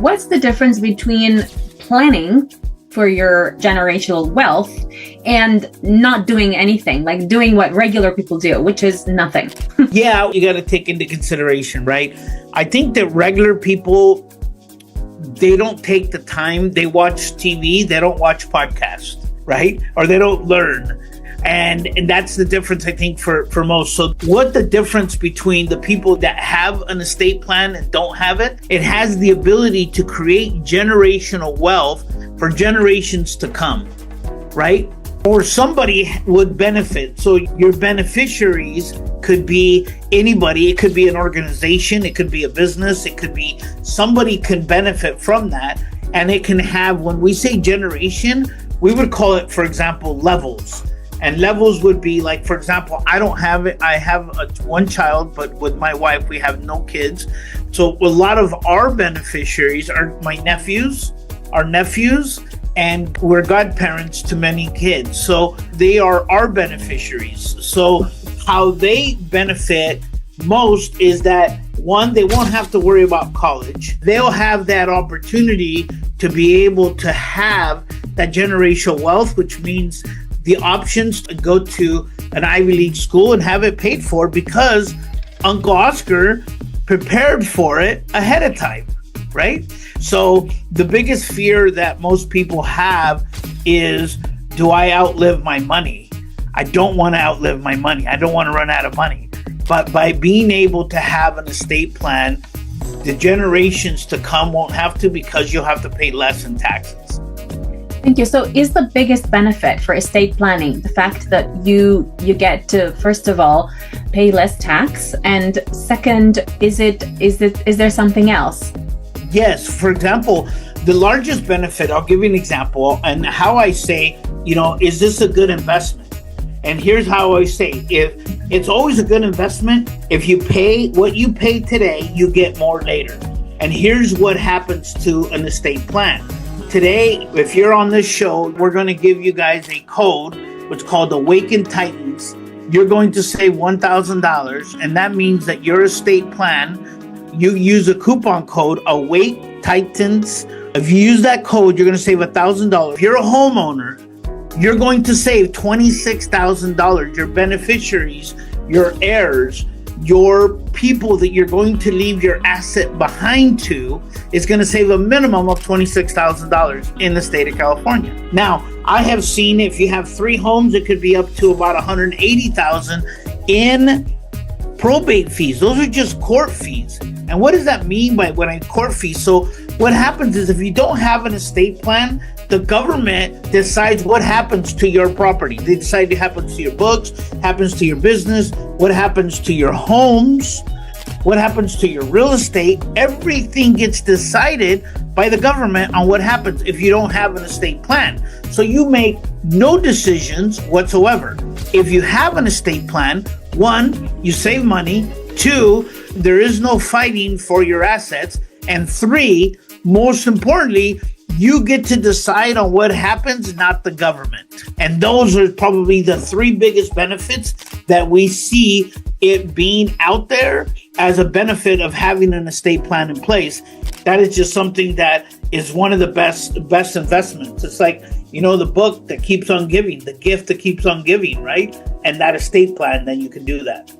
What's the difference between planning for your generational wealth and not doing anything, like doing what regular people do, which is nothing? Yeah, you got to take into consideration, right? I think that regular people, they don't take the time. They watch TV, they don't watch podcasts, right? Or they don't learn. And that's the difference, I think, for most. So what the difference between the people that have an estate plan and don't have it? It has the ability to create generational wealth for generations to come, right? Or somebody would benefit. So your beneficiaries could be anybody. It could be an organization. It could be a business. It could be somebody can benefit from that. And it can have, when we say generation, we would call it, for example, levels. And levels would be like, for example, I don't have it. I have one child, but with my wife, we have no kids. So a lot of our beneficiaries are my nephews, our nephews, and we're godparents to many kids. So they are our beneficiaries. So how they benefit most is that, one, they won't have to worry about college. They'll have that opportunity to be able to have that generational wealth, which means the options to go to an Ivy League school and have it paid for because Uncle Oscar prepared for it ahead of time, right? So the biggest fear that most people have is, do I outlive my money? I don't want to outlive my money. I don't want to run out of money. But by being able to have an estate plan, the generations to come won't have to, because you'll have to pay less in taxes. Thank you. So is the biggest benefit for estate planning the fact that you get to, first of all, pay less tax, and second, is there something else? Yes. For example, the largest benefit, I'll give you an example, and how I say, is this a good investment? And here's how I say, if it's always a good investment, if you pay what you pay today, you get more later. And here's what happens to an estate plan. Today, if you're on this show, we're going to give you guys a code, which is called Awaken Titans. You're going to save $1,000, and that means that your estate plan, you use a coupon code, Awake Titans. If you use that code, you're going to save $1,000. If you're a homeowner, you're going to save $26,000. Your beneficiaries, your heirs, your people that you're going to leave your asset behind to is going to save a minimum of $26,000 in the state of California. Now, I have seen if you have 3 homes, it could be up to about $180,000 in probate fees. Those are just court fees. And what does that mean by when I court fees? So what happens is, if you don't have an estate plan, the government decides what happens to your property. They decide what happens to your books, happens to your business, what happens to your homes, what happens to your real estate. Everything gets decided by the government on what happens if you don't have an estate plan. So you make no decisions whatsoever. If you have an estate plan, 1, you save money. 2, there is no fighting for your assets. And 3, most importantly, you get to decide on what happens, not the government. And those are probably the 3 biggest benefits that we see it being out there as a benefit of having an estate plan in place. That is just something that is one of the best investments. It's like, the book that keeps on giving, the gift that keeps on giving, right? And that estate plan, then you can do that.